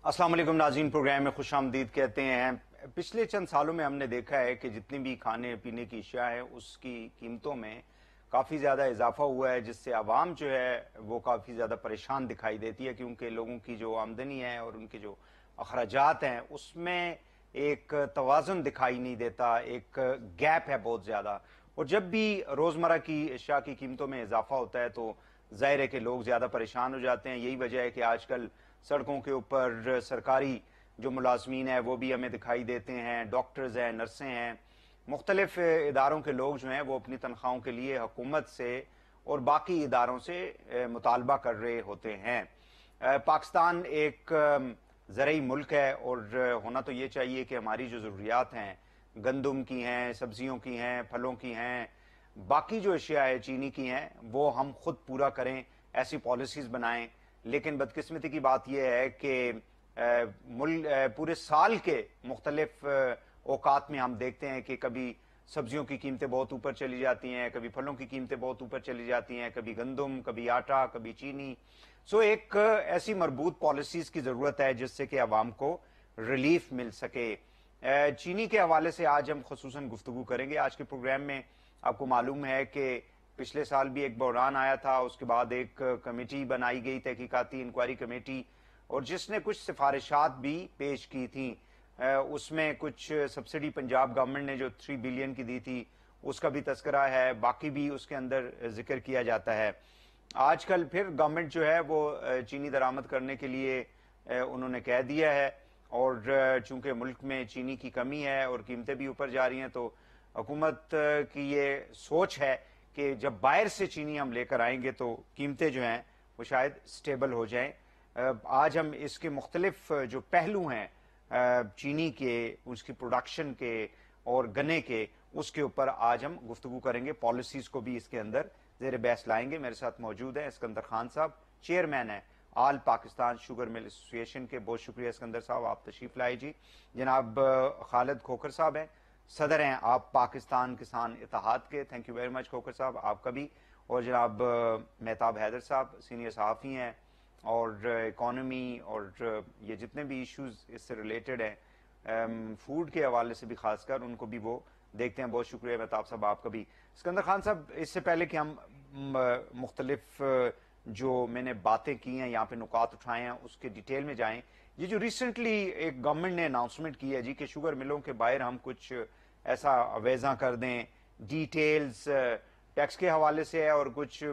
अस्सलाम वालेकुम नाज़रीन, प्रोग्राम में खुश आमदीद कहते हैं। पिछले चंद सालों में हमने देखा है कि जितनी भी खाने पीने की अशिया है उसकी कीमतों में काफ़ी ज़्यादा इजाफा हुआ है, जिससे आवाम जो है वो काफ़ी ज़्यादा परेशान दिखाई देती है, क्योंकि लोगों की जो आमदनी है और उनके जो अखराजात हैं उसमें एक तवाज़ुन दिखाई नहीं देता, एक गैप है बहुत ज़्यादा। और जब भी रोज़मर्रा की अशिया की कीमतों में इजाफा होता है तो ज़ाहिर है कि लोग ज़्यादा परेशान हो जाते हैं। यही वजह है कि आजकल सड़कों के ऊपर सरकारी जो मुलाजमीन है वो भी हमें दिखाई देते हैं, डॉक्टर्स हैं, नर्सें हैं, मुख्तलिफ इदारों के लोग जो हैं वो अपनी तनख्वाहों के लिए हुकूमत से और बाकी इदारों से मुतालबा कर रहे होते हैं। पाकिस्तान एक ज़रई मुल्क है और होना तो ये चाहिए कि हमारी जो ज़रूरियात हैं, गंदम की हैं, सब्जियों की हैं, फलों की हैं, बाकी जो अशिया है चीनी की हैं, वो हम खुद पूरा करें, ऐसी पॉलिसीज़ बनाएं। लेकिन बदकिस्मती की बात यह है कि पूरे साल के मुख्तलिफ औकात में हम देखते हैं कि कभी सब्जियों की कीमतें बहुत ऊपर चली जाती हैं, कभी फलों की कीमतें बहुत ऊपर चली जाती हैं, कभी गंदम, कभी आटा, कभी चीनी। सो एक ऐसी मरबूत पॉलिसीज़ की ज़रूरत है जिससे कि आवाम को रिलीफ मिल सके। चीनी के हवाले से आज हम खुसूसन गुफ्तगू करेंगे। आज के प्रोग्राम में आपको मालूम है कि पिछले साल भी एक बहरान आया था, उसके बाद एक कमेटी बनाई गई, तहकीकाती इंक्वायरी कमेटी, और जिसने कुछ सिफारिशात भी पेश की थी। उसमें कुछ सब्सिडी पंजाब गवर्नमेंट ने जो 3 बिलियन की दी थी उसका भी तस्करा है, बाकी भी उसके अंदर जिक्र किया जाता है। आजकल फिर गवर्नमेंट जो है वो चीनी दरामद करने के लिए उन्होंने कह दिया है, और चूंकि मुल्क में चीनी की कमी है और कीमतें भी ऊपर जा रही हैं तो हुकूमत की ये सोच है कि जब बाहर से चीनी हम लेकर आएंगे तो कीमतें जो हैं वो शायद स्टेबल हो जाएं। आज हम इसके मुख्तलिफ जो पहलू हैं चीनी के, उसकी प्रोडक्शन के और गन्ने के, उसके ऊपर आज हम गुफ्तगू करेंगे। पॉलिसीज़ को भी इसके अंदर ज़ेर बहस लाएंगे। मेरे साथ मौजूद हैं सिकंदर खान साहब, चेयरमैन हैं आल पाकिस्तान शुगर मिल एसोसिएशन के। बहुत शुक्रिया सिकंदर साहब, आप तशरीफ़ लाए जी। जनाब खालिद खोखर साहब हैं, सदर हैं आप पाकिस्तान किसान इत्तेहाद के। Thank you very much Khokhar साहब, आपका भी। और जनाब मेहताब हैदर साहब, सीनियर सहाफ़ी हैं और इकॉनमी और ये जितने भी इश्यूज इससे रिलेटेड हैं फूड के हवाले से भी खासकर, उनको भी वो देखते हैं। बहुत शुक्रिया मेहताब साहब, आपका भी। सिकंदर खान साहब, इससे पहले कि हम मुख्तलिफ जो मैंने बातें की हैं, यहाँ पे नुकात उठाए हैं, उसके डिटेल में जाएं। ये जो रिसेंटली एक गवर्नमेंट ने अनाउंसमेंट की है जी कि शुगर मिलों के बाहर हम कुछ ऐसा अवेजा कर दें, डिटेल्स टैक्स के हवाले से है और कुछ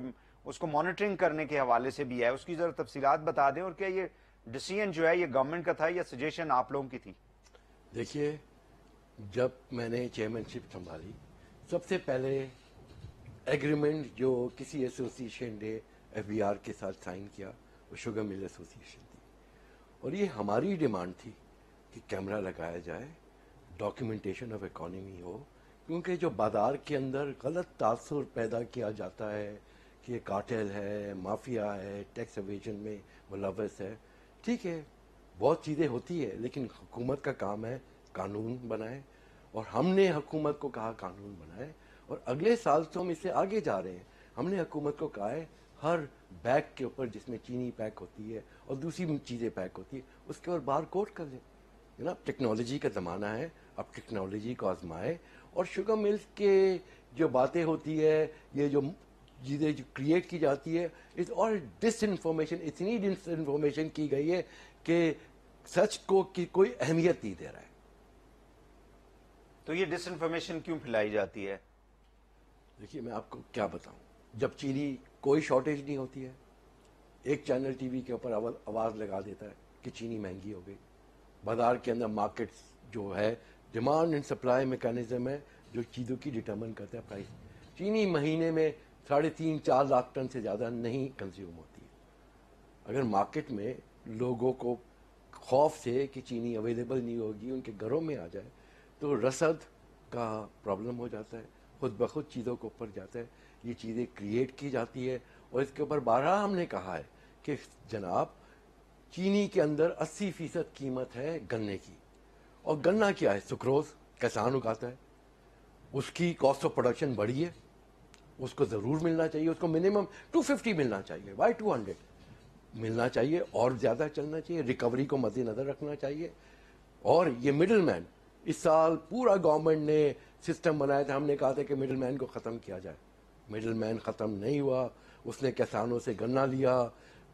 उसको मॉनिटरिंग करने के हवाले से भी है, उसकी जरा तफसीलात बता दें। और क्या ये डिसीजन जो है ये गवर्नमेंट का था या सजेशन आप लोगों की थी? देखिए, जब मैंने चेयरमैनशिप संभाली, सबसे पहले एग्रीमेंट जो किसी एसोसिएशन ने एफबीआर के साथ साइन किया वो शुगर मिल एसोसिएशन थी, और ये हमारी डिमांड थी कि कैमरा लगाया जाए, डॉक्यूमेंटेशन ऑफ इकॉनमी हो, क्योंकि जो बाजार के अंदर गलत तासुर पैदा किया जाता है कि ये कार्टेल है, माफिया है, टैक्स एवेजन में मुलव्वस है। ठीक है, बहुत चीज़ें होती है, लेकिन हुकूमत का काम है कानून बनाए, और हमने हुकूमत को कहा कानून बनाए, और अगले साल से हम इससे आगे जा रहे हैं। हमने हुकूमत को कहा है हर बैग के ऊपर जिसमें चीनी पैक होती है और दूसरी चीज़ें पैक होती है उसके ऊपर बार कोड कर दें। ना, टेक्नोलॉजी का ज़माना है, अब टेक्नोलॉजी को आजमाए। और शुगर मिल्स के जो बातें होती है, ये जो चीज़ें जो क्रिएट की जाती है, इट्स ऑल डिसइंफॉर्मेशन। इतनी डिसइंफॉर्मेशन की गई है कि सच को की कोई अहमियत नहीं दे रहा है। तो ये डिसइंफॉर्मेशन क्यों फैलाई जाती है? देखिए, मैं आपको क्या बताऊं, जब चीनी कोई शॉर्टेज नहीं होती है, एक चैनल टीवी के ऊपर आवाज़ लगा देता है कि चीनी महंगी हो गई। बाजार के अंदर मार्केट्स जो है, डिमांड एंड सप्लाई मैकेनिज्म है जो चीज़ों की डिटर्मिन करता है प्राइस। चीनी महीने में 3.5-4 लाख टन से ज़्यादा नहीं कंज्यूम होती है। अगर मार्केट में लोगों को खौफ से कि चीनी अवेलेबल नहीं होगी उनके घरों में आ जाए तो रसद का प्रॉब्लम हो जाता है, खुद ब खुद चीज़ों के ऊपर जाता है, ये चीज़ें क्रिएट की जाती है। और इसके ऊपर 12 हमने कहा है कि जनाब, चीनी के अंदर 80% कीमत है गन्ने की, और गन्ना क्या है, सुक्रोज किसान उगाता है, उसकी कॉस्ट ऑफ प्रोडक्शन बढ़ी है, उसको ज़रूर मिलना चाहिए, उसको मिनिमम 250 मिलना चाहिए, वाई 200। ملنا چاہیے اور زیادہ چلنا چاہیے, ریکوری کو مد نظر رکھنا چاہیے. اور یہ مڈل مین, اس سال پورا گورنمنٹ نے سسٹم بنایا تھا, ہم نے کہا تھا کہ مڈل مین کو ختم کیا جائے. مڈل مین ختم نہیں ہوا, اس نے کسانوں سے گنا لیا,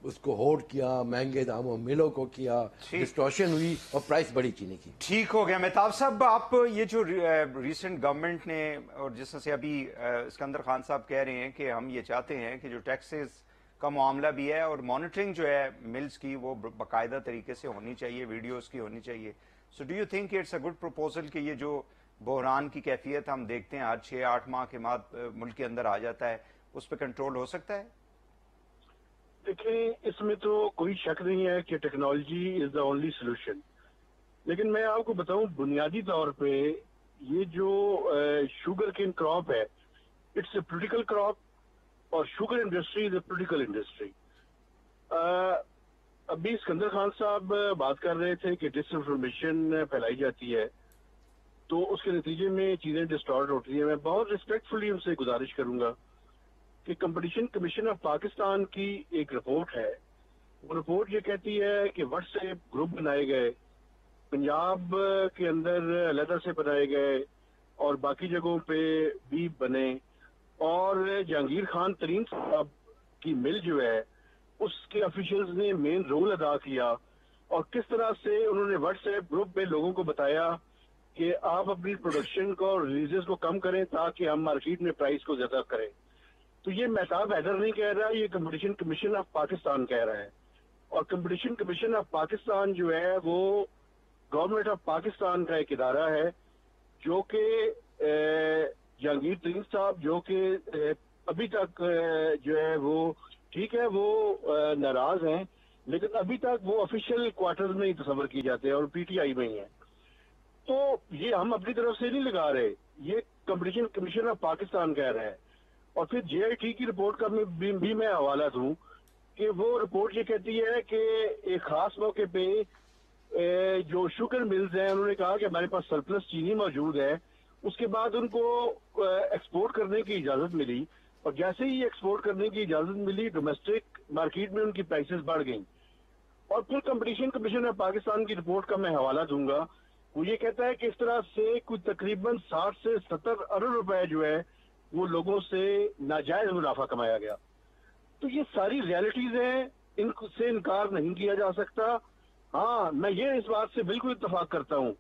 اس کو ہوڑ کیا, مہنگے داموں ملوں کو کیا, ڈسٹورشن ہوئی اور پرائس بڑی چینی کی. ٹھیک ہو گیا. مہتاب صاحب, آپ یہ جو ریسنٹ گورنمنٹ نے, اور جس طرح سے ابھی اسکندر خان صاحب کہہ رہے ہیں کہ ہم یہ چاہتے ہیں کہ جو ٹیکسز کا معاملہ بھی ہے اور مانیٹرنگ جو ہے ملز کی وہ باقاعدہ طریقے سے ہونی چاہیے, ویڈیوز کی ہونی چاہیے. So do you think it's a good proposal کہ یہ جو بحران کی کیفیت ہم دیکھتے ہیں ہر 6-8 ماہ کے بعد ملک کے اندر آ جاتا ہے, اس پہ کنٹرول ہو سکتا ہے؟ دیکھیں, اس میں تو کوئی شک نہیں ہے کہ technology is the only solution. لیکن میں آپ کو بتاؤں, بنیادی طور پہ یہ جو شوگر کین کراپ ہے, اٹس اے پولیٹیکل کراپ, اور sugar industry is a political industry. ابھی اسکندر خان صاحب بات کر رہے تھے کہ ڈس انفارمیشن پھیلائی جاتی ہے تو اس کے نتیجے میں چیزیں ڈسٹارٹ ہوتی ہیں. میں بہت ریسپیکٹفلی ان سے گزارش کروں گا کہ کمپٹیشن کمیشن آف پاکستان کی ایک رپورٹ ہے. وہ رپورٹ یہ کہتی ہے کہ واٹس ایپ گروپ بنائے گئے, پنجاب کے اندر علیحدہ سے بنائے گئے اور باقی جگہوں پہ بھی بنے, اور جہانگیر خان ترین صاحب کی مل جو ہے اس کے آفیشلز نے مین رول ادا کیا, اور کس طرح سے انہوں نے واٹس ایپ گروپ پہ لوگوں کو بتایا کہ آپ اپنی پروڈکشن کو اور ریلیزز کو کم کریں تاکہ ہم مارکیٹ میں پرائس کو زیادہ کریں. تو یہ مہتاب حیدر نہیں کہہ رہا, یہ کمپٹیشن کمیشن آف پاکستان کہہ رہا ہے. اور کمپٹیشن کمیشن آف پاکستان جو ہے وہ گورنمنٹ آف پاکستان کا ایک ادارہ ہے جو کہ جہانگیر ترین صاحب جو کہ ابھی تک جو ہے وہ ٹھیک ہے وہ ناراض ہیں, لیکن ابھی تک وہ آفیشیل کوارٹرز میں ہی تصور کی جاتے ہیں اور پی ٹی آئی میں ہی ہیں. تو یہ ہم اپنی طرف سے نہیں لگا رہے, یہ کمپٹیشن کمیشن آف پاکستان کہہ رہا ہے. اور پھر جے آئی ٹی کی رپورٹ کا بھی میں حوالہ دوں کہ وہ رپورٹ یہ کہتی ہے کہ ایک خاص موقع پہ جو شوگر ملز ہیں انہوں نے کہا کہ ہمارے پاس سرپلس چینی موجود ہے, اس کے بعد ان کو ایکسپورٹ کرنے کی اجازت ملی, اور جیسے ہی ایکسپورٹ کرنے کی اجازت ملی ڈومیسٹک مارکیٹ میں ان کی پرائسز بڑھ گئیں. اور پھر کمپٹیشن کمیشن آف پاکستان کی رپورٹ کا میں حوالہ دوں گا, وہ یہ کہتا ہے کہ اس طرح سے کوئی تقریباً 60 سے 70 ارب روپے جو ہے وہ لوگوں سے ناجائز منافع کمایا گیا. تو یہ ساری ریالٹیز ہیں, ان سے انکار نہیں کیا جا سکتا. ہاں, میں یہ اس بات سے بالکل اتفاق کرتا ہوں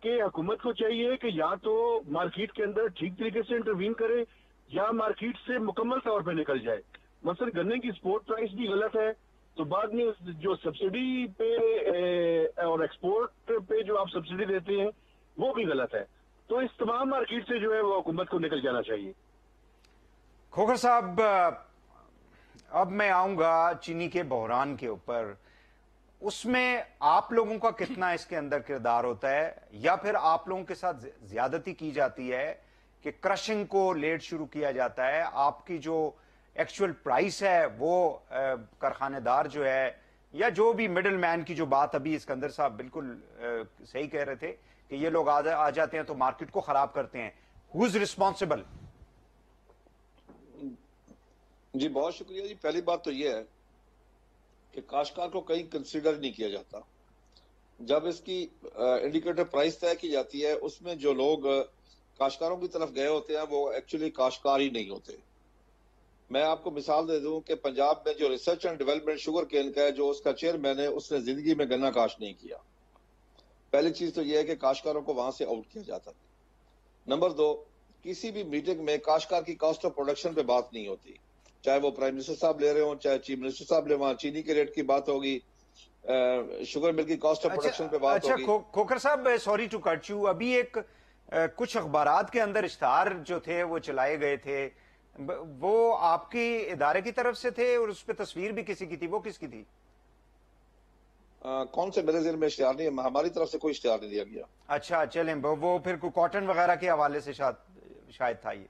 کہ حکومت کو چاہیے کہ یا تو مارکیٹ کے اندر ٹھیک طریقے سے انٹروین کرے یا مارکیٹ سے مکمل طور پہ نکل جائے. مثلا گنے کی سپورٹ پرائس بھی غلط ہے, تو بعد میں جو سبسڈی پہ اور ایکسپورٹ پہ جو آپ سبسڈی دیتے ہیں وہ بھی غلط ہے. تو اس تمام مارکیٹ سے جو ہے وہ حکومت کو نکل جانا چاہیے. کھوکھر صاحب, اب میں آؤں گا چینی کے بحران کے اوپر. اس میں آپ لوگوں کا کتنا اس کے اندر کردار ہوتا ہے, یا پھر آپ لوگوں کے ساتھ زیادتی کی جاتی ہے کہ کرشنگ کو لیٹ شروع کیا جاتا ہے, آپ کی جو ایکچوئل پرائس ہے وہ کارخانے دار جو ہے یا جو بھی مڈل مین کی جو بات ابھی اسکندر صاحب بالکل صحیح کہہ رہے تھے کہ یہ لوگ آ جاتے ہیں تو مارکیٹ کو خراب کرتے ہیں, ہو از ریسپانسبل؟ جی بہت شکریہ جی. پہلی بات تو یہ ہے کہ کاشتکار کو کہیں کنسیڈر نہیں کیا جاتا. جب اس کی انڈیکیٹر پرائس طے کی جاتی ہے اس میں جو لوگ کاشتکاروں کی طرف گئے ہوتے ہیں وہ ایکچولی کاشتکار ہی نہیں ہوتے. میں آپ کو مثال دے دوں کہ پنجاب میں جو research and development sugar cane کا ہے, جو اس کا چیئرمین ہے, اس نے زندگی میں گنا کاشت نہیں کیا. پہلی چیز تو یہ ہے کہ کاشتکاروں کو وہاں سے آؤٹ کیا جاتا ہے. نمبر 2, کسی بھی میٹنگ میں کاشتکار کی کاسٹ آف پروڈکشن پہ بات نہیں ہوتی, چاہے وہ پرائم منسٹر صاحب لے رہے ہوں, چاہے چیف منسٹر صاحب لے, وہاں چینی کے ریٹ کی بات ہوگی, شوگر مل کی کاسٹ آف پروڈکشن پہ بات ہوگی. اچھا کھوکھر صاحب, سوری ٹو کٹ یو, ابھی ایک کچھ اخبارات کے اندر اشتہار جو تھے وہ چلائے گئے تھے, وہ آپ کی ادارے کی طرف سے تھے اور اس پہ تصویر بھی کسی کی تھی, وہ کس کی تھی؟ کون سے؟ میرے ذہن میں اشتہار نہیں ہے, ہماری طرف سے کوئی اشتہار نہیں دیا گیا. اچھا چلیں, وہ پھر کوئی کاٹن وغیرہ کے حوالے سے شاید تھا یہ.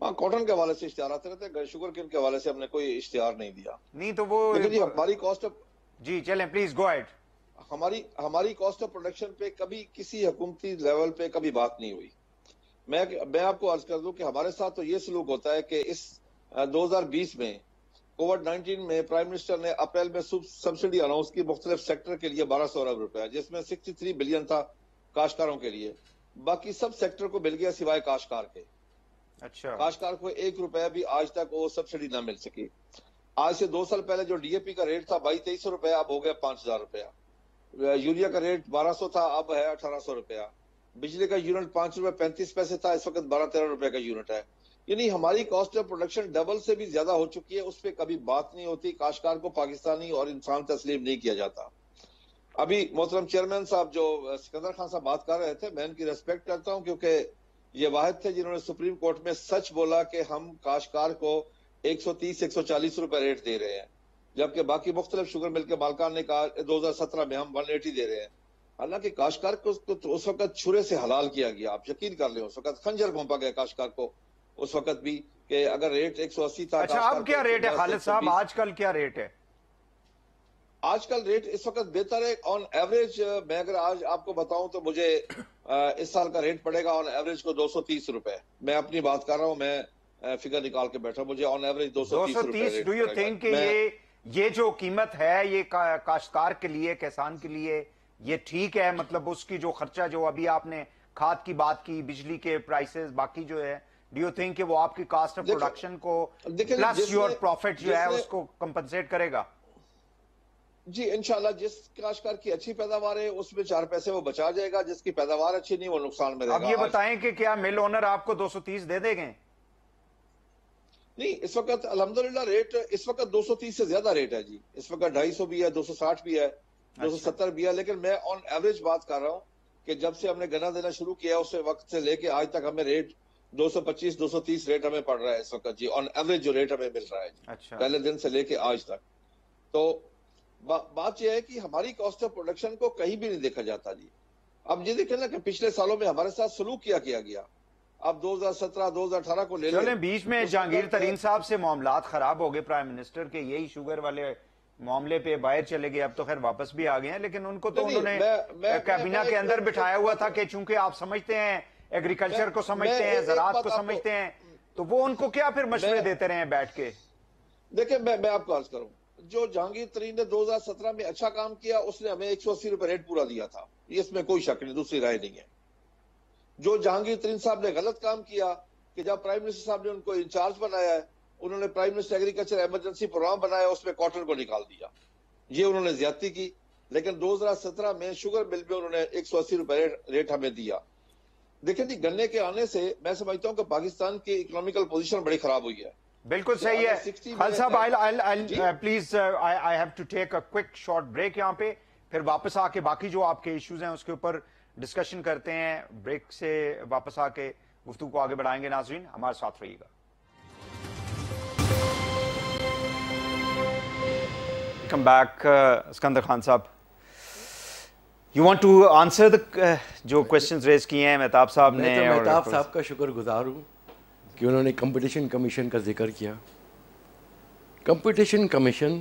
ہاں, کاٹن کے حوالے سے اشتہار آتے رہتے ہیں, شوگر کین کے حوالے سے ہم نے کوئی اشتہار نہیں دیا. نہیں تو وہ لیکن جی ہماری کاسٹ آف, جی چلیں پلیز گو ایٹ. ہماری کاسٹ آف پروڈکشن پہ کبھی کسی حکومتی لیول پہ کبھی بات نہیں ہوئی. میں آپ کو عرض کر دوں کہ ہمارے ساتھ تو یہ سلوک ہوتا ہے کہ اس 2020 میں कोविड-19 में प्राइम मिनिस्टर ने अप्रैल में सब्सिडी अनाउंस की मुख्तलिफ सेक्टर के लिए 1200 अरब रुपया, जिसमें 63 बिलियन था काश्तकारों के लिए। बाकी सब सेक्टर को मिल गया सिवाय काश्तकार के। अच्छा, काश्तकार को 1 रुपया भी आज तक वो सब्सिडी ना मिल सकी। आज से 2 साल पहले जो डीएपी का रेट था 2200 रुपया, अब हो गया 5000 रुपया। यूरिया का रेट 1200 था, अब है 1800 रुपया। बिजली का यूनिट 5 रुपए 35 पैसे था, इस वक्त 12-13 रुपए का यूनिट है। यानी हमारी कॉस्ट ऑफ प्रोडक्शन डबल से भी ज्यादा हो चुकी है। उस पर कभी बात नहीं होती। काश्तकार को पाकिस्तानी और इंसान तस्लीम नहीं किया जाता। अभी मोहतरम चेयरमैन साहब जो सिकंदर खान साहब बात कर रहे थे, मैं इनकी रेस्पेक्ट करता हूं, क्योंकि ये वाहिद थे जिन्होंने सुप्रीम कोर्ट में सच बोला कि हम काश्तकार को 130-140 रुपए रेट दे रहे हैं, जबकि बाकी मुख्तलिफ शुगर मिल के मालकान ने कहा 2017 में हम 180 दे रहे हैं। हालांकि काश्तकार को तो उस वक्त छुरे से हलाल किया गया। आप यकीन कर लें, उस वक्त खंजर घोंपा गया काश्तकार को उस वक्त भी, कि अगर रेट 180 था। अच्छा, अब क्या रेट है खालिद साहब, आजकल क्या रेट है? आजकल रेट इस वक्त बेहतर है। ऑन एवरेज मैं अगर आज आपको बताऊं तो मुझे इस साल का रेट पड़ेगा ऑन एवरेज को 230 रुपए। मैं अपनी बात कर रहा हूं, मैं फिगर निकाल के बैठा, मुझे ऑन एवरेज 230 रुपए। डू यू थिंक ये जो कीमत है ये काश्तकार के लिए, किसान के लिए ये ठीक है? मतलब उसकी जो खर्चा, जो अभी आपने खाद की बात की, बिजली के प्राइसेस, बाकी जो है, डू यू थिंक कि वो आपकी कॉस्ट ऑफ प्रोडक्शन को प्लस योर प्रॉफिट जो है उसको कंपनसेट करेगा? जी इंशाल्लाह। जिस काश्तकार की अच्छी पैदावार है उसमें 4 पैसे वो बचा जाएगा, जिसकी पैदावार अच्छी नहीं वो नुकसान में रहेगा। अब ये बताएं कि क्या मिल ओनर आपको 230 दे देंगे? नहीं, इस वक्त अल्हम्दुलिल्लाह रेट इस वक्त 230 से ज्यादा रेट है जी। इस वक्त 250 भी है, 260 भी है, 270 भी है। लेकिन मैं ऑन एवरेज बात कर रहा हूँ कि जब से हमने गन्ना देना शुरू किया उस वक्त से लेके आज तक हमें रेट 225-230 रेट हमें पड़ रहा है इस वक्त जी, ऑन एवरेज जो रेट हमें मिल रहा है। अच्छा। पहले दिन से लेके आज तक। तो बात यह है कि हमारी कॉस्ट ऑफ प्रोडक्शन को कहीं भी नहीं देखा जाता जी। अब ये देखें ना कि पिछले सालों में हमारे साथ सलूक किया गया। अब 2017-2018 को ले लें, बीच में जहांगीर तरीन साहब से मामलात खराब हो गए प्राइम मिनिस्टर के, यही शुगर वाले मामले पे बाहर चले गए। अब तो खैर वापस भी आ गए हैं, लेकिन उनको तो उन्होंने कैबिनेट के अंदर बिठाया हुआ था कि चूंकि आप समझते हैं एग्रीकल्चर को, समझते हैं ज़राअत को, समझते हैं, तो वो उनको क्या फिर मशवरे देते रहे बैठ के? देखिए मैं आपको अर्ज करूं, जो जहांगीर तरीन ने 2017 में अच्छा काम किया, उसने हमें 180 रुपए रेट पूरा दिया था, इसमें कोई शक नहीं, दूसरी राय नहीं है। जो जहांगीर तरीन साहब ने गलत काम किया कि जब प्राइम मिनिस्टर साहब ने उनको इंचार्ज बनाया है, उन्होंने prime minister agriculture emergency programme बनाया, उसमें कॉटन को निकाल दिया, ये उन्होंने ज्यादती की। लेकिन 2017 में शुगर मिल में उन्होंने 180 रुपए रेट हमें दिया। देखिए जी, गन्ने के आने से मैं समझता हूं कि पाकिस्तान की इकोनॉमिकल पोजीशन बड़ी खराब हुई है। बिल्कुल सही है खान साहब। Please I have to take a quick short break यहाँ पे, फिर वापस आके बाकी जो आपके इश्यूज हैं उसके ऊपर डिस्कशन करते हैं। ब्रेक से वापस आके गुफ्तगू को आगे बढ़ाएंगे। नाज़रीन हमारे साथ रहिएगा। Come back. सिकंदर खान साहब, you want to answer the जो क्वेश्चंस रेज किए हैं मेहताब साहब ने? मैं तो मेहताब साहब का शुक्रगुजार हूँ कि उन्होंने कंपटीशन कमीशन का जिक्र किया। कंपटीशन कमीशन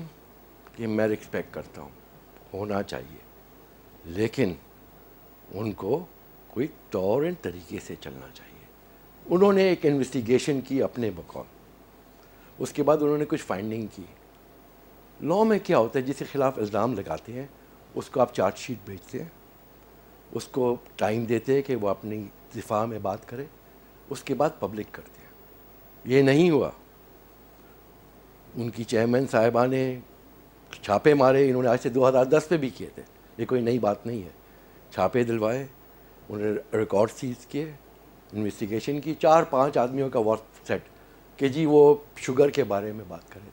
की मैं रिस्पेक्ट करता हूँ, होना चाहिए, लेकिन उनको कोई तौर एंड तरीके से चलना चाहिए। उन्होंने एक इन्वेस्टिगेशन की अपने बकौल, उसके बाद उन्होंने कुछ फाइंडिंग की। लॉ में क्या होता है, जिसके खिलाफ इल्ज़ाम लगाते हैं उसको आप चार्जशीट भेजते हैं, उसको टाइम देते हैं कि वो अपनी दिफा में बात करे, उसके बाद पब्लिक करते हैं। ये नहीं हुआ। उनकी चेयरमैन साहिबा ने छापे मारे, इन्होंने आज से 2010 में भी किए थे, ये कोई नई बात नहीं है। छापे दिलवाए, उन्होंने रिकॉर्ड सीज किए, इन्वेस्टिगेशन की, 4-5 आदमियों का वर्क सेट कि जी वो शुगर के बारे में बात करें।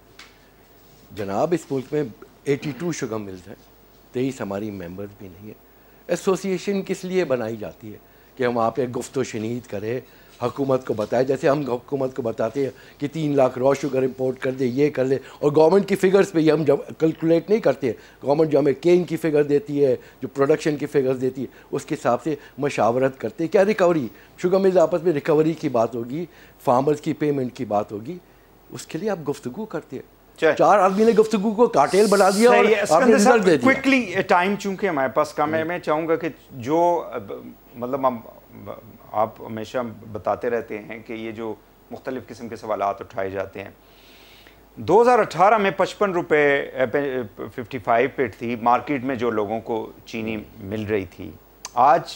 जनाब, इस मुल्क में 82 शुगर मिल्स हैं, 23 हमारी मेंबर्स भी नहीं है। एसोसिएशन किस लिए बनाई जाती है कि हम वहाँ पे गुफ्तो शनीद करें, हुकूमत को बताए, जैसे हम हुकूमत को बताते हैं कि 3 लाख रॉ शुगर इंपोर्ट कर दे, ये कर ले, और गवर्नमेंट की फिगर्स पे ये हम जब कैलकुलेट नहीं करते हैं। गवर्नमेंट जो हमें केन की फिगर देती है, जो प्रोडक्शन की फिगर्स देती है, उसके हिसाब से मशावरत करते हैं। क्या रिकवरी, शुगर मिल्स आपस में रिकवरी की बात होगी, फार्मर्स की पेमेंट की बात होगी, उसके लिए आप गुफ्तगू करते हैं। 4 आदमी ने गुफ्तगू को कार्टेल बना दिया और आपने रिजल्ट दे दिया। क्विकली, टाइम चूंकि हमारे पास कम है, मैं चाहूँगा कि जो मतलब आप हमेशा बताते रहते हैं कि ये जो मुख्तलिफ किस्म के सवालात उठाए जाते हैं, 2018 میں 55 روپے 55 پہ تھی مارکیٹ میں جو لوگوں کو چینی مل رہی تھی. آج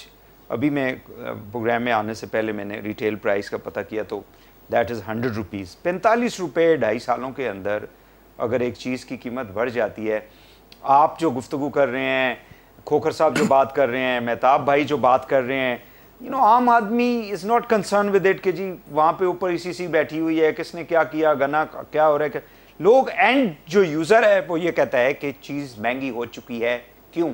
ابھی میں پروگرام میں آنے سے پہلے میں نے ریٹیل پرائس کا پتہ کیا تو دیٹ از 100 روپیز. 45 روپے 2.5 سالوں کے اندر اگر ایک چیز کی قیمت بڑھ جاتی ہے. آپ جو گفتگو کر رہے ہیں, کھوکھر صاحب جو بات کر رہے ہیں, مہتاب بھائی جو بات کر رہے ہیں, عام آدمی is not concern with it کہ جی وہاں پہ اوپر ECC بیٹھی ہوئی ہے, کس نے کیا کیا, گنا کیا ہو رہا ہے. لوگ اینڈ جو یوزر ہے وہ یہ کہتا ہے کہ چیز مہنگی ہو چکی ہے. کیوں؟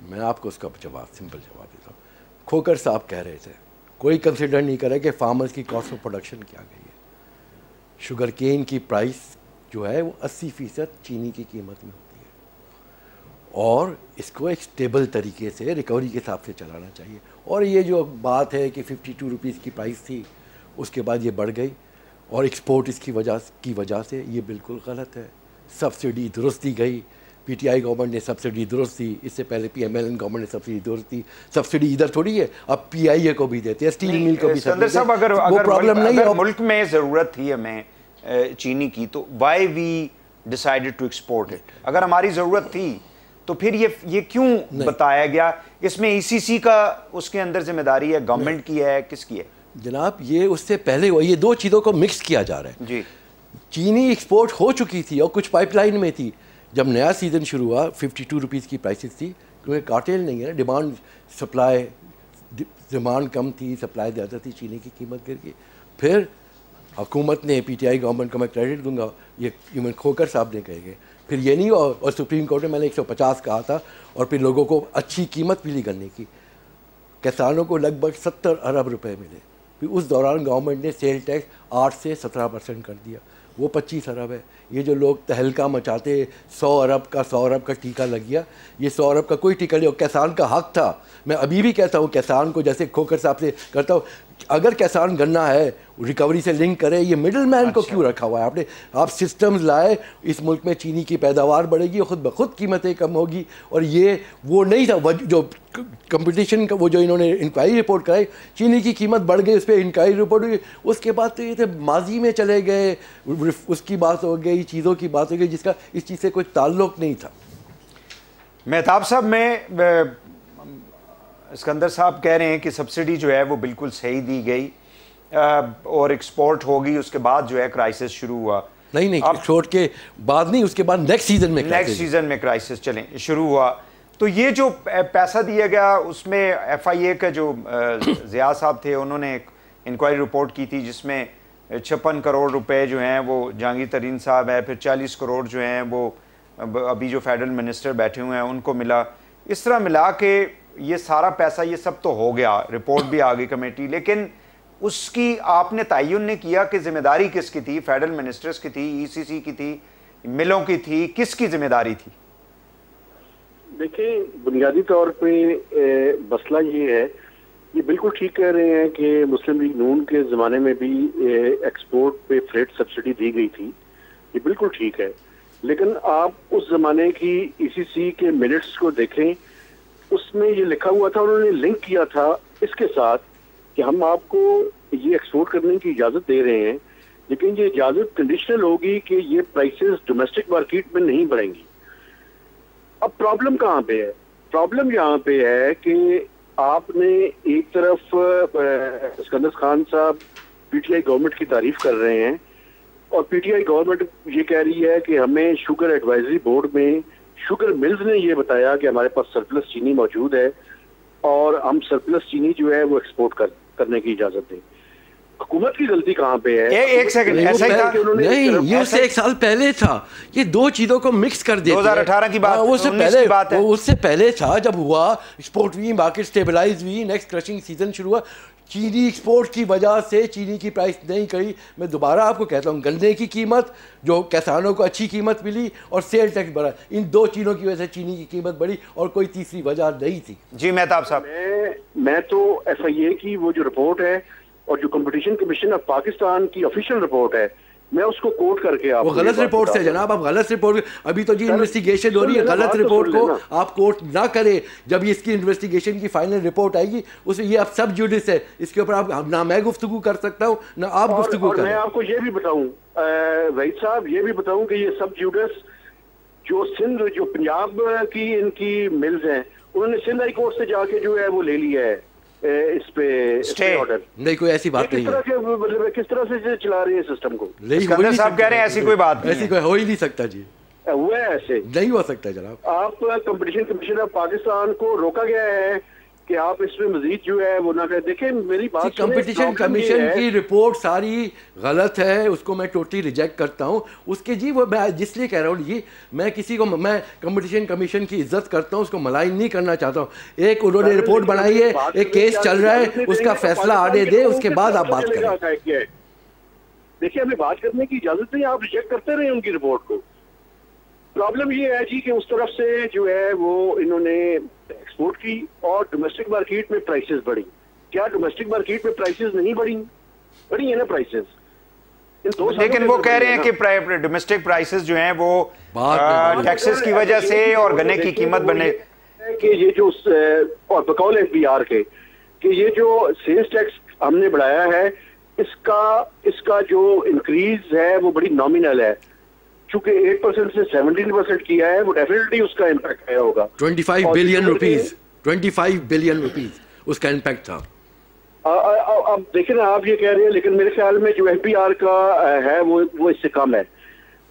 میں آپ کو اس کا سمپل جواب دیتا ہوں. کھوکر صاحب کہہ رہے تھے کوئی کنسیڈر نہیں کرے کہ فارمرز کی کاسٹ آف پروڈکشن کیا گئی ہے. شوگر کین کی پرائس جو ہے وہ 80% چینی کی قیمت میں ہوتی ہے اور اس کو ایک اسٹیبل طریقے سے ریکوری کے حساب سے چلانا چاہیے. اور یہ جو بات ہے کہ 52 روپیز کی پرائس تھی اس کے بعد یہ بڑھ گئی اور ایکسپورٹ اس کی وجہ سے, یہ بالکل غلط ہے. سبسڈی درست دی گئی, PTI گورنمنٹ نے سبسڈی درست دی, اس سے پہلے PMLN گورنمنٹ نے سبسڈی درست دی. سبسڈی ادھر تھوڑی ہے, اب PIA کو بھی دیتے ہیں, اسٹیل مل کو بھی سبسڈی. اگر ملک میں ضرورت تھی ہمیں چینی کی تو why we decided to export it. اگر ہماری ضرورت تھی تو پھر یہ کیوں بتایا گیا؟ اس میں ECC کا اس کے اندر ذمہ داری ہے, گورنمنٹ کی ہے, کس کی ہے؟ جناب یہ اس سے پہلے یہ دو چیزوں کو مکس کیا جا رہا ہے. جی چینی ایکسپورٹ ہو چکی تھی اور کچھ پائپ لائن میں تھی. جب نیا سیزن شروع ہوا 52 روپیز کی پرائسز تھی کیونکہ کارٹیل نہیں ہے نا, ڈیمانڈ کم تھی, سپلائی زیادہ تھی, چینی کی قیمت گر گئی. پھر حکومت نے PTI گورنمنٹ کو میں کریڈٹ دوں گا, یہ ایون کھوکر صاحب نے کہے گئے, پھر یہ نہیں اور سپریم کورٹ میں میں نے 150 کہا تھا اور پھر لوگوں کو اچھی قیمت ملی گنے کی. کسانوں کو لگ بھگ 70 ارب روپے ملے. پھر اس دوران گورنمنٹ نے سیل ٹیکس 8 سے 17% کر دیا, وہ 25 ارب ہے. یہ جو لوگ تہلکہ مچاتے 100 ارب کا ٹیکہ لگ گیا, یہ 100 ارب کا کوئی ٹیکہ نہیں. اور کسان کا حق تھا, میں ابھی بھی کہتا ہوں کسان کو, جیسے کھوکر صاحب سے کرتا ہوں, اگر کسان گنا ہے ریکوری سے لنک کرے. یہ مڈل مین کو کیوں رکھا ہوا ہے آپ سسٹمز لائے, اس ملک میں چینی کی پیداوار بڑھے گی, خود بخود قیمتیں کم ہوگی. اور یہ وہ نہیں تھا جو کمپٹیشن کا, وہ جو انہوں نے انکوائری رپورٹ کرائی, چینی کی قیمت بڑھ گئی, اس پہ انکوائری رپورٹ ہوئی. اس کے بعد تو یہ تھے ماضی میں چلے گئے, اس کی بات ہو گئی, چیزوں کی بات ہو گئی جس کا اس چیز سے کوئی تعلق نہیں تھا. مہتاب صاحب, میں اسکندر صاحب کہہ رہے ہیں کہ سبسڈی جو ہے وہ بالکل صحیح دی گئی اور ایکسپورٹ ہوگی, اس کے بعد جو ہے کرائسس شروع ہوا. نہیں ایکسپورٹ کے بعد نہیں, اس کے بعد نیکسٹ سیزن میں کرائسس چلیں شروع ہوا. تو یہ جو پیسہ دیا گیا اس میں FIA کا جو ضیاء صاحب تھے انہوں نے ایک انکوائری رپورٹ کی تھی جس میں 56 کروڑ روپے جو ہیں وہ جہانگیر ترین صاحب ہے, پھر 40 کروڑ جو ہیں وہ ابھی جو فیڈرل منسٹر بیٹھے ہوئے ہیں ان کو ملا. اس طرح ملا کے یہ سارا پیسہ یہ سب تو ہو گیا, رپورٹ بھی آ گئی کمیٹی, لیکن اس کی آپ نے تعین نے کیا کہ ذمہ داری کس کی تھی؟ فیڈرل منسٹرز کی تھی, ECC کی تھی, ملوں کی تھی, کس کی ذمہ داری تھی؟ دیکھیں, بنیادی طور پہ مسئلہ یہ ہے, یہ بالکل ٹھیک کہہ رہے ہیں کہ مسلم لیگ نون کے زمانے میں بھی ایکسپورٹ پہ فریٹ سبسڈی دی گئی تھی, یہ بالکل ٹھیک ہے. لیکن آپ اس زمانے کی ECC کے منٹس کو دیکھیں, اس میں یہ لکھا ہوا تھا, انہوں نے لنک کیا تھا اس کے ساتھ کہ ہم آپ کو یہ ایکسپورٹ کرنے کی اجازت دے رہے ہیں, لیکن یہ اجازت کنڈیشنل ہوگی کہ یہ پرائسز ڈومیسٹک مارکیٹ میں نہیں بڑھیں گی. اب پرابلم کہاں پہ ہے؟ پرابلم یہاں پہ ہے کہ آپ نے ایک طرف اسکندر خان صاحب PTI گورنمنٹ کی تعریف کر رہے ہیں اور PTI گورنمنٹ یہ کہہ رہی ہے کہ ہمیں شوگر ایڈوائزری بورڈ میں شوگر ملز نے یہ بتایا کہ ہمارے پاس سرپلس چینی موجود ہے اور ہم سرپلس چینی جو ہے وہ ایکسپورٹ کرنے کی اجازت دیں. حکومت کی غلطی کہاں پہ ہے؟ ایک سیکنڈ, ایسا ہی تھا نہیں, یہ اس سے 1 سال پہلے تھا. یہ دو چیزوں کو مکس کر دیتے 2018 کی بات, اس سے پہلے تھا جب ہوا ایکسپورٹ ہوئی, مارکیٹ سٹیبلائز ہوئی, نیکسٹ کرشنگ سیزن شروع ہوا. چینی ایکسپورٹ کی وجہ سے چینی کی پرائس نہیں کری. میں دوبارہ آپ کو کہتا ہوں, گنے کی قیمت جو کسانوں کو اچھی قیمت ملی اور سیل ٹیکس بڑھا, ان دو چیزوں کی وجہ سے چینی کی قیمت بڑھی اور کوئی تیسری وجہ نہیں تھی. جی مہتاب صاحب, میں تو FIA کی وہ جو رپورٹ ہے اور جو کمپٹیشن کمیشن آف پاکستان کی آفیشیل رپورٹ ہے, میں اس کو کوٹ کر کے آپ وہ غلط رپورٹ سے جناب, آپ غلط رپورٹ, ابھی تو جی انویسٹیگیشن ہو رہی ہے, غلط رپورٹ کو آپ کوٹ نہ کریں. جب اس کی انویسٹیگیشن کی فائنل رپورٹ آئے گی اس یہ اب سب جوڈس ہے, اس کے اوپر آپ نہ میں گفتگو کر سکتا ہوں نہ آپ گفتگو کریں. میں آپ کو یہ بھی بتاؤں वहीद साहब ये भी बताऊं कि ये सब ड्यूटस जो सिंध जो पंजाब की इनकी मिल्स हैं उन्होंने सिंध हाई कोर्ट से जाके जो है वो ले लिया है इस पे ऑर्डर। नहीं, कोई ऐसी बात नहीं है। मतलब किस तरह से चला रहे हैं सिस्टम को? सिकंदर साहब कह रहे हैं ऐसी कोई बात नहीं, ऐसी कोई हो ही नहीं सकता जी, हुआ है ऐसे नहीं हो सकता जनाब। आप कंपटीशन कमीशन ऑफ पाकिस्तान को रोका गया है कि आप इसमें मजीद जो है वो ना करें। देखिए मेरी बात, कंपटीशन कमीशन की रिपोर्ट सारी गलत है, उसको मैं टोटली रिजेक्ट करता हूँ उसके जी। वो मैं जिसलिए कह रहा हूँ जी, मैं किसी को, मैं कंपटीशन कमीशन की इज्जत करता हूँ, उसको मलाइन नहीं करना चाहता हूँ। एक उन्होंने रिपोर्ट बनाई है, एक केस चल रहा है, उसका फैसला आने दे, उसके बाद आप बात करें। देखिए हमें बात करने की इजाजत नहीं, आप रिजेक्ट करते रहे उनकी रिपोर्ट को। प्रॉब्लम ये है जी कि उस तरफ से जो है वो इन्होंने एक्सपोर्ट की और डोमेस्टिक मार्केट में प्राइसेस बढ़ी। क्या डोमेस्टिक मार्केट में प्राइसेस नहीं बढ़ी? बढ़ी है ना प्राइसेस। लेकिन वो कह रहे हैं कि डोमेस्टिक प्राइसेस जो हैं वो टैक्सेस की वजह से और गन्ने की कीमत बढ़ने कि ये जो और बकौल एफबीआर के कि ये जो सेल्स टैक्स हमने बढ़ाया है इसका जो इंक्रीज है वो बड़ी नॉमिनल है। चूंकि 8% से 17% किया है, वो डेफिनेटली उसका इम्पैक्ट आया होगा। 25 बिलियन रुपीस, 25 बिलियन रुपीस उसका इम्पैक्ट था। अब देखिए ना, आप ये कह रहे हैं, लेकिन मेरे ख्याल में जो एफबीआर का है वो इससे कम है।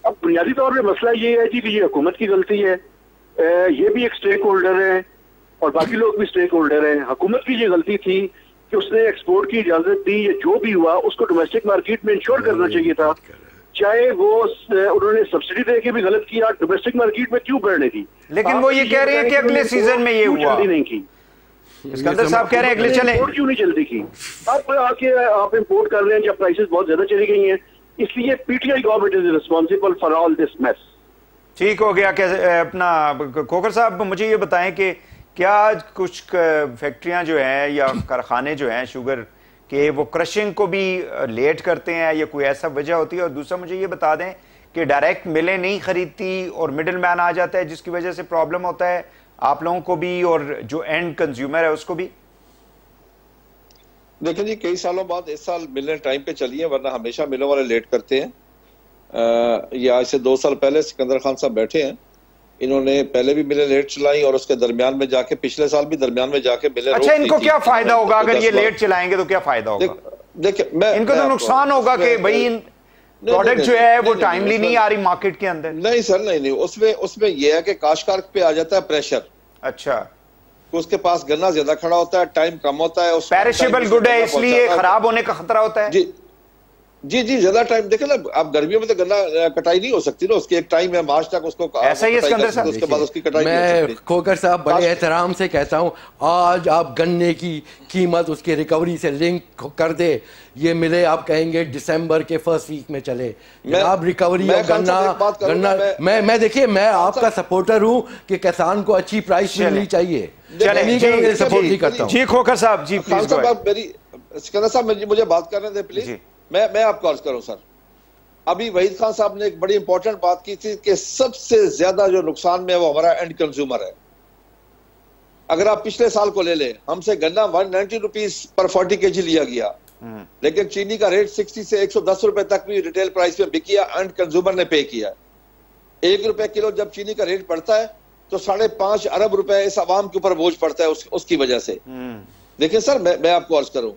अब बुनियादी तौर पे मसला ये है जी कि ये हुकूमत की गलती है, ये भी एक स्टेक होल्डर है और बाकी लोग भी स्टेक होल्डर हैं। हुकूमत की ये गलती थी कि उसने एक्सपोर्ट की इजाजत दी, या जो भी हुआ उसको डोमेस्टिक मार्केट में इंश्योर करना चाहिए था। चाहे वो उन्होंने सब्सिडी दे के भी गलत किया, डोमेस्टिक मार्केट में क्यों बढ़ने दी? लेकिन वो ये कह रहे हैं कि अगले सीजन में ये हुआ नहीं की। सिकंदर साहब कह रहे हैं अगले चले क्यों नहीं जल्दी की? आप इंपोर्ट कर रहे हैं जब प्राइसेस बहुत ज्यादा चली गई हैं, इसलिए PTI government is responsible for all this mess. ठीक हो गया। अपना खोखर साहब मुझे ये बताएं कि क्या कुछ फैक्ट्रियां जो हैं या कारखाने जो हैं शुगर कि वो क्रशिंग को भी लेट करते हैं, या कोई ऐसा वजह होती है? और दूसरा मुझे ये बता दें कि डायरेक्ट मिलें नहीं खरीदती और मिडिल मैन आ जाता है, जिसकी वजह से प्रॉब्लम होता है आप लोगों को भी और जो एंड कंज्यूमर है उसको भी। देखिए जी, कई सालों बाद इस साल मिलें टाइम पे चली है, वरना हमेशा मिलों वाले लेट करते हैं। या आज से 2 साल पहले सिकंदर खान साहब बैठे हैं, इन्होंने पहले भी मिलें लेट चलाई और उसके दरमियान में जाके पिछले साल भी दरमियान में जाके मिलें। अच्छा, इनको क्या फायदा होगा अगर ये लेट चलाएंगे? तो क्या फायदा होगा? देखिए इनको तो नुकसान होगा कि भाई प्रोडक्ट जो है वो टाइमली नहीं आ रही मार्केट के अंदर। नहीं सर, नहीं, उसमें यह है कि काश्तकार पे आ जाता है प्रेशर। अच्छा, उसके पास गन्ना ज्यादा खड़ा होता है, टाइम कम होता है, पेरिशेबल गुड है इसलिए खराब होने का खतरा होता है। जी ज्यादा टाइम देखे ना, आप गर्मियों में तो गन्ना कटाई नहीं हो सकती ना, उसकी एक टाइम है, मार्च तक उसको ऐसा ही उसके बाद उसकी कटाई नहीं हो सकती। खोकर साहब बड़े एहतराम से कहता हूँ, आज आप गन्ने की कीमत उसकी रिकवरी से लिंक कर दे, ये मिले आप कहेंगे दिसंबर के फर्स्ट वीक में चले। आप रिकवरी और गन्ना मैं देखिए, मैं आपका सपोर्टर हूँ कि किसान को अच्छी प्राइस मिलनी चाहिए, सपोर्ट नहीं करता हूँ। जी खोकर साहब, जी प्लीज। मेरी सिकंदर साहब मुझे बात करने दे प्लीज। मैं आपको अर्ज करूं सर, अभी वहीद खान साहब ने एक बड़ी इंपॉर्टेंट बात की थी कि सबसे ज्यादा जो नुकसान में है वो हमारा एंड कंज्यूमर है। अगर आप पिछले साल को ले ले, हमसे गन्ना 190 रुपीज पर 40 kg लिया गया, लेकिन चीनी का रेट 60 से 110 रुपए तक भी रिटेल प्राइस में बिकिया, एंड कंज्यूमर ने पे किया। 1 रुपए किलो जब चीनी का रेट बढ़ता है तो 5.5 अरब रुपए इस आवाम के ऊपर बोझ पड़ता है उसकी वजह से। देखिए सर, मैं आपको अर्ज करूं,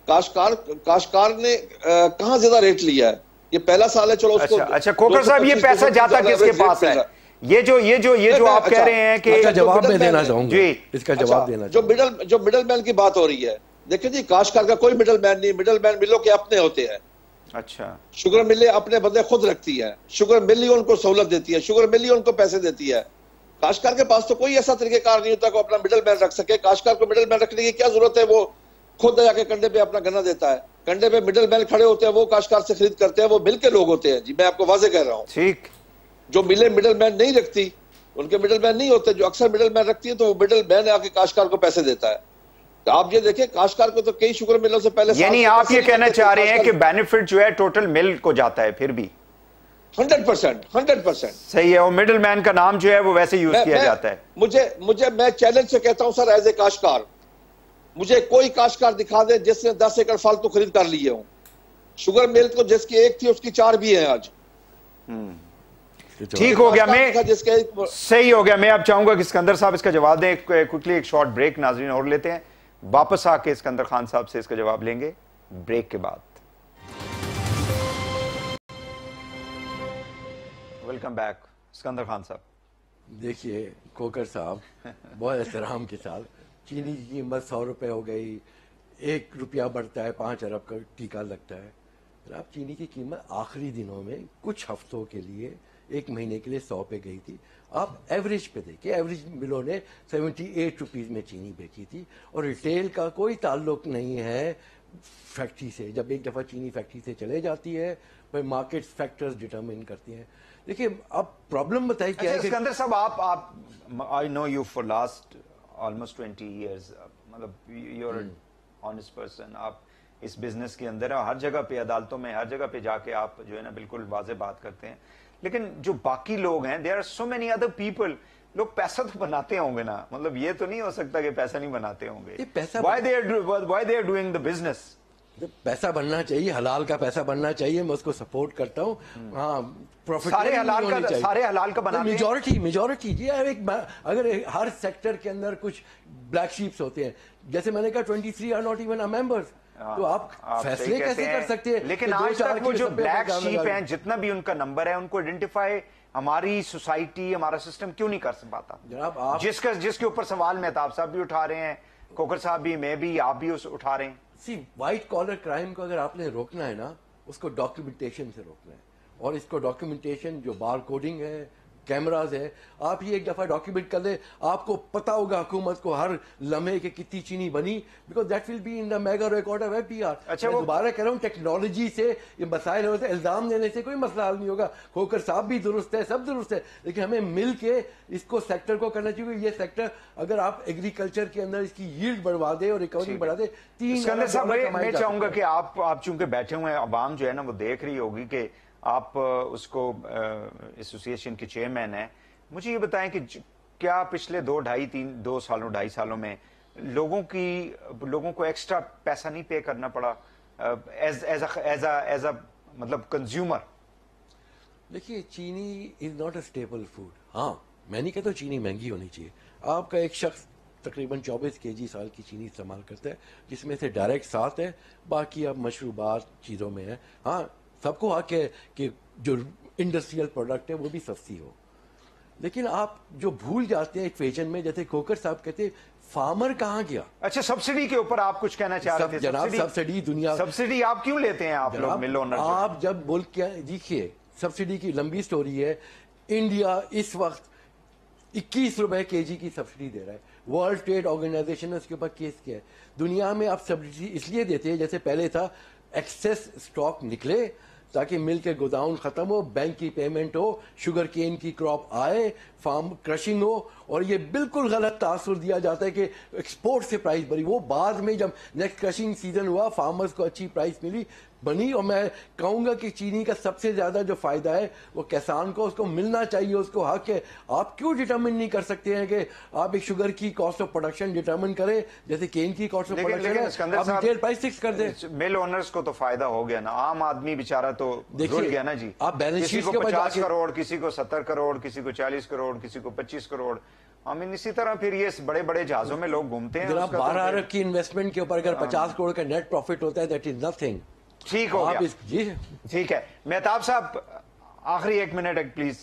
काश्तकार ने कहां ज्यादा रेट लिया है? ये पहला साल है, चलो उसको। अच्छा खोकर साहब, ये पैसा जाता किसके पास है? ये जो आप कह रहे हैं कि जवाब मैं देना चाहूंगा जी, इसका जवाब देना। जो मिडल मैन की बात हो रही है, देखिए जी, काश्तकार का कोई मिडल मैन नहीं, मिडल मैन मिलों के अपने होते हैं। अच्छा, शुगर मिलें अपने बंदे खुद रखती है, शुगर मिल ही उनको सहूलत देती है, शुगर मिल ही उनको पैसे देती है। काश्तकार के पास तो कोई ऐसा तरीकेकार नहीं होता कि अपना मिडल मैन रख सके। काश्तकार को मिडल मैन रखने की क्या जरूरत है? वो खुद जाके कंडे पे अपना गन्ना देता है, कंडे पे मिडल मैन खड़े होते हैं, वो काश्तकार से खरीद करते हैं, वो मिल के लोग होते हैं। जी मैं आपको वाजे कह रहा हूँ। ठीक, जो मिले मिडल मैन नहीं रखती, उनके मिडल मैन नहीं होते, जो अक्सर मिडल मैन रखती है तो वो मिडल मैन आके काश्तकार को पैसे देता है। तो आप ये देखें, काश्तकार को तो कई शुगर मिलों से पहले, यानी आप ये कहना चाह रहे हैं कि बेनिफिट जो है टोटल मिल को जाता है फिर भी? 100% सही है, और मिडल मैन का नाम जो है वो वैसे यूज किया जाता है। मैं चैलेंज से कहता हूं सर, एज ए काश्तकार, मुझे कोई काश्तकार दिखा दे जिसने 10 एकड़ फालतू खरीद कर लिए हो। शुगर मिल तो जिसकी एक थी उसकी 4 भी है आज। ठीक हो गया, मैं जिसके सही हो गया। मैं अब चाहूंगा कि सिकंदर साहब इसका जवाब दें। क्विकली एक शॉर्ट ब्रेक नाज़रीन और लेते हैं, वापस आके सिकंदर खान साहब से इसका जवाब लेंगे ब्रेक के बाद। वेलकम बैक सिकंदर खान साहब। देखिए कोकर साहब, बहुत एहतराम के साथ, चीनी की कीमत 100 रुपये हो गई, 1 रुपया बढ़ता है 5 अरब का टीका लगता है। आप चीनी की कीमत आखिरी दिनों में कुछ हफ्तों के लिए, 1 महीने के लिए 100 पे गई थी। आप एवरेज पे देखिए, एवरेज मिलों ने 78 रुपीज़ में चीनी बेची थी, और रिटेल का कोई ताल्लुक नहीं है फैक्ट्री से। जब एक दफ़ा चीनी फैक्ट्री से चले जाती है, फिर मार्केट फैक्टर्स डिटरमिन करती हैं। देखिए अब प्रॉब्लम बताइए क्या है। सिकंदर साहब, आप I know you for last almost 20 years, मतलब यू आर ऑनेस्ट पर्सन। आप इस बिजनेस के अंदर हर जगह पे, अदालतों में, हर जगह पे जाके आप जो है ना बिल्कुल वाजे बात करते हैं। लेकिन जो बाकी लोग हैं, there are so many other people, लोग पैसा तो बनाते होंगे ना, मतलब ये तो नहीं हो सकता कि पैसा नहीं बनाते होंगे। Why they are doing the business? पैसा बनना चाहिए, हलाल का पैसा बनना चाहिए, मैं उसको सपोर्ट करता हूँ। हाँ, प्रॉफिट सारे हलाल का बनाते हैं। मेजॉरिटी जी। अगर हर सेक्टर के अंदर कुछ ब्लैक शीप्स होते हैं, जैसे मैंने कहा 23 आर नॉट इवन मेंबर्स, तो आप फैसले कैसे कर सकते हैं? लेकिन आज तक वो जो ब्लैक शीप हैं, जितना भी उनका नंबर है, उनको आइडेंटिफाई हमारी सोसाइटी, हमारा सिस्टम क्यों नहीं कर पाता? जनाब आप जिसके ऊपर सवाल मेहताब साहब भी उठा रहे हैं, कोकर साहब भी, मैं भी, आप भी उठा रहे हैं। व्हाइट कॉलर क्राइम को अगर आपने रोकना है ना, उसको डॉक्यूमेंटेशन से रोकना है। और इसको डॉक्यूमेंटेशन, जो बार कोडिंग है, कैमराज है, आप ये एक दफा डॉक्यूमेंट कर ले, आपको पता होगा हुकूमत को हर लम्हे के कितनी चीनी बनी, because that will be in the mega record of FBR. अच्छा, मैं दोबारा कह रहा हूँ, टेक्नोलॉजी से ये मसाइल होते, इल्जाम देने से कोई मसला हल नहीं होगा। खोकर साहब भी दुरुस्त है, सब दुरुस्त है, लेकिन हमें मिल के इसको सेक्टर को करना चाहिए। ये सेक्टर अगर आप एग्रीकल्चर के अंदर इसकी यील्ड बढ़वा दे और रिकवरी बढ़ा दे, 3 सिकंदर साहब, मैं चाहूंगा कि आप चूंकि बैठे हुए हैं, अवाम जो है ना वो देख रही होगी कि आप उसको एसोसिएशन के चेयरमैन हैं। मुझे ये बताएं कि क्या पिछले 2 सालों में लोगों को एक्स्ट्रा पैसा नहीं पे करना पड़ा एज अ मतलब कंज्यूमर? देखिए, चीनी is not a stable food. हाँ, मैं नहीं कहता चीनी महंगी होनी चाहिए। आपका एक शख्स तकरीबन 24 kg साल की चीनी इस्तेमाल करता है, जिसमें से डायरेक्ट 7 है, बाकी अब मशरूबात चीज़ों में है। हाँ, सबको हक है कि जो इंडस्ट्रियल प्रोडक्ट है वो भी सस्ती हो, लेकिन आप जो भूल जाते हैं इक्वेशन में, जैसे कोकर साहब कहते, फार्मर कहाँ गया? अच्छा, सब्सिडी के ऊपर आप कुछ कहना चाह रहे थे? जनाब, सब्सिडी दुनिया, सब्सिडी आप क्यों लेते हैं आप लोग मिल ओनर? आप जब मुल्क क्या, देखिए सब्सिडी की लंबी स्टोरी है। इंडिया इस वक्त 21 रुपए kg की सब्सिडी दे रहा है। वर्ल्ड ट्रेड ऑर्गेनाइजेशन ने उसके ऊपर केस किया है। दुनिया में आप सब्सिडी इसलिए देते हैं, जैसे पहले था, एक्सेस स्टॉक निकले ताकि मिल के गोदाउन खत्म हो, बैंक की पेमेंट हो, शुगर केन की क्रॉप आए, फार्म क्रशिंग हो, और ये बिल्कुल गलत तासुर दिया जाता है कि एक्सपोर्ट से प्राइस बढ़ी। वो बाद में जब नेक्स्ट क्रशिंग सीजन हुआ, फार्मर्स को अच्छी प्राइस मिली, बनी। और मैं कहूंगा कि चीनी का सबसे ज्यादा जो फायदा है वो किसान को, उसको मिलना चाहिए, उसको हक है। आप क्यों डिटरमिन नहीं कर सकते हैं कि आप एक शुगर की कॉस्ट ऑफ प्रोडक्शन डिटरमिन करें, जैसे केन की कॉस्ट ऑफ प्रोडक्शन, आप रिटेल प्राइस फिक्स कर दें। मिल ओनर्स को तो फायदा हो गया ना, आम आदमी बेचारा तो रुल गया ना जी। आप बैलेंस शीट को 50 करोड़, किसी को 70 करोड़, किसी को 40 करोड़, किसी को 25 करोड़। I mean, इसी तरह फिर ये बड़े बड़े जहाजों में लोग घूमते हैं। 12 अरब की इन्वेस्टमेंट के ऊपर अगर 50 करोड़ का नेट प्रॉफिट होता है, दैट इज नथिंग। ठीक हो गया जी, ठीक है। मेहताब साहब, आखिरी 1 मिनट प्लीज।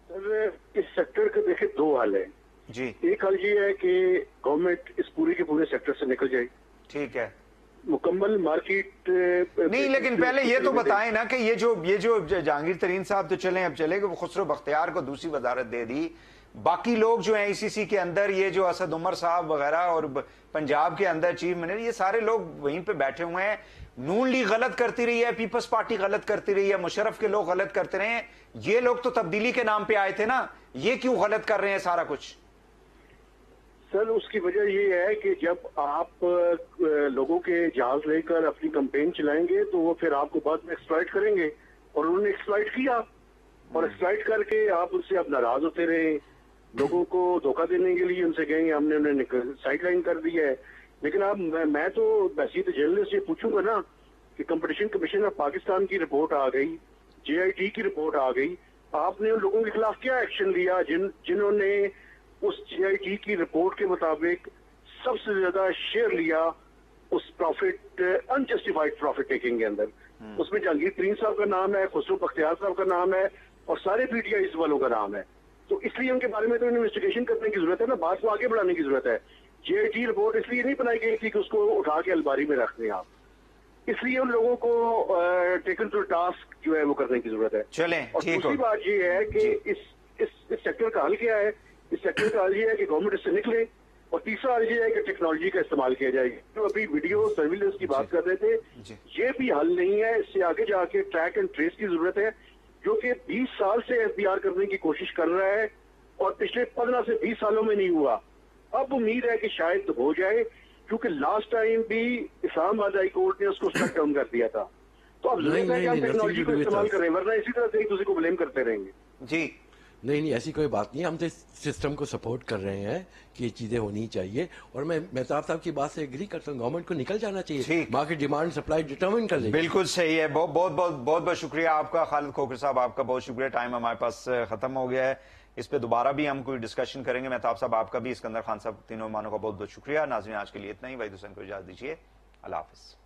सर, इस सेक्टर के देखिए 2 हाल है जी। एक हाल ये है कि गवर्नमेंट इस पूरे के पूरे सेक्टर से निकल जाए, ठीक है, मुकम्मल मार्केट नहीं। लेकिन पहले ये तो बताएं ना कि ये जो जहांगीर तरीन साहब तो चले, अब चले कि वो खुसरो बख्तियार को दूसरी वजारत दे दी, बाकी लोग जो हैं ICC के अंदर, ये जो असद उमर साहब वगैरह और पंजाब के अंदर चीफ मिनिस्टर, ये सारे लोग वहीं पे बैठे हुए हैं। नून लीग गलत करती रही है, पीपल्स पार्टी गलत करती रही है, मुशर्रफ के लोग गलत करते रहे हैं। ये लोग तो तब्दीली के नाम पे आए थे ना, ये क्यों गलत कर रहे हैं सारा कुछ? सर, उसकी वजह ये है कि जब आप लोगों के जहाज लेकर अपनी कैंपेन चलाएंगे तो वो फिर आपको बाद में एक्सप्लॉइट करेंगे, और उन्होंने एक्सप्लॉइट किया, और एक्सप्लॉइट करके आप उनसे अब नाराज होते रहे। लोगों को धोखा देने के लिए उनसे कहेंगे हमने उन्हें साइड लाइन कर दिया है। लेकिन अब मैं तो वैसे तो जर्नलिस्ट ये पूछूंगा ना کہ کمپٹیشن کمیشن آف پاکستان کی رپورٹ آ گئی, JIT کی رپورٹ آ گئی, آپ نے ان لوگوں کے خلاف کیا ایکشن لیا جنہوں نے اس JIT کی رپورٹ کے مطابق سب سے زیادہ شیئر لیا اس پروفٹ, انجسٹیفائڈ پروفٹ ٹیکنگ کے اندر؟ اس میں جہانگیر ترین صاحب کا نام ہے, خسرو بختیار صاحب کا نام ہے, اور سارے PTIs والوں کا نام ہے. تو اس لیے ان کے بارے میں تو انویسٹیگیشن کرنے کی ضرورت ہے نا, بات کو آگے بڑھانے کی ضرورت ہے. JIT رپورٹ اس لیے نہیں بنائی گئی تھی کہ اس کو اٹھا کے الماری میں رکھ دیں آپ, اس لیے ان لوگوں کو ٹیکن ٹو ٹاسک جو ہے وہ کرنے کی ضرورت ہے. چلیں اور دوسری بات یہ ہے کہ اس سیکٹر کا حل کیا ہے؟ اس سیکٹر کا حل یہ ہے کہ گورنمنٹ اس سے نکلے, اور تیسرا حل یہ ہے کہ ٹیکنالوجی کا استعمال کیا جائے. جو ابھی ویڈیو سرویلنس کی بات کر رہے تھے, یہ بھی حل نہیں ہے. اس سے آگے جا کے ٹریک اینڈ ٹریس کی ضرورت ہے, جو کہ 20 سال سے FBR کرنے کی کوشش کر رہا ہے اور پچھلے 15 سے 20 سالوں میں نہیں ہوا. اب امید ہے کہ شاید ہو جائے, کیونکہ لاسٹ ٹائم بھی اسلام آباد ہائی کورٹ نے اس کو اسٹیپ ڈاؤن کر دیا تھا. تو اب ضرورت ہے کہ ہم ٹیکنالوجی کو استعمال کریں, ورنہ اسی طرح سے ایک دوسرے کو بلیم کرتے رہیں گے. جی نہیں ایسی کوئی بات نہیں, ہم تو سسٹم کو سپورٹ کر رہے ہیں کہ یہ چیزیں ہونی چاہیے. اور میں مہتاب صاحب کی بات سے ایگری کرتا ہوں, گورنمنٹ کو نکل جانا چاہیے, مارکیٹ ڈیمانڈ سپلائی ڈٹرمن کر لے. بالکل صحیح ہے. بہت شکریہ آپ کا خالد کھوکھر صاحب, آپ کا بہت شکریہ. ٹائم ہمارے پاس ختم ہو گیا ہے, اس پہ دوبارہ بھی ہم کوئی ڈسکشن کریں گے. مہتاب صاحب آپ کا بھی, اسکندر خان صاحب, تینوں مہمانوں کا بہت شکریہ. ناظرین آج کے لیے اتنا ہی. وحید حسین کو اجازت دیجیے. اللہ حافظ.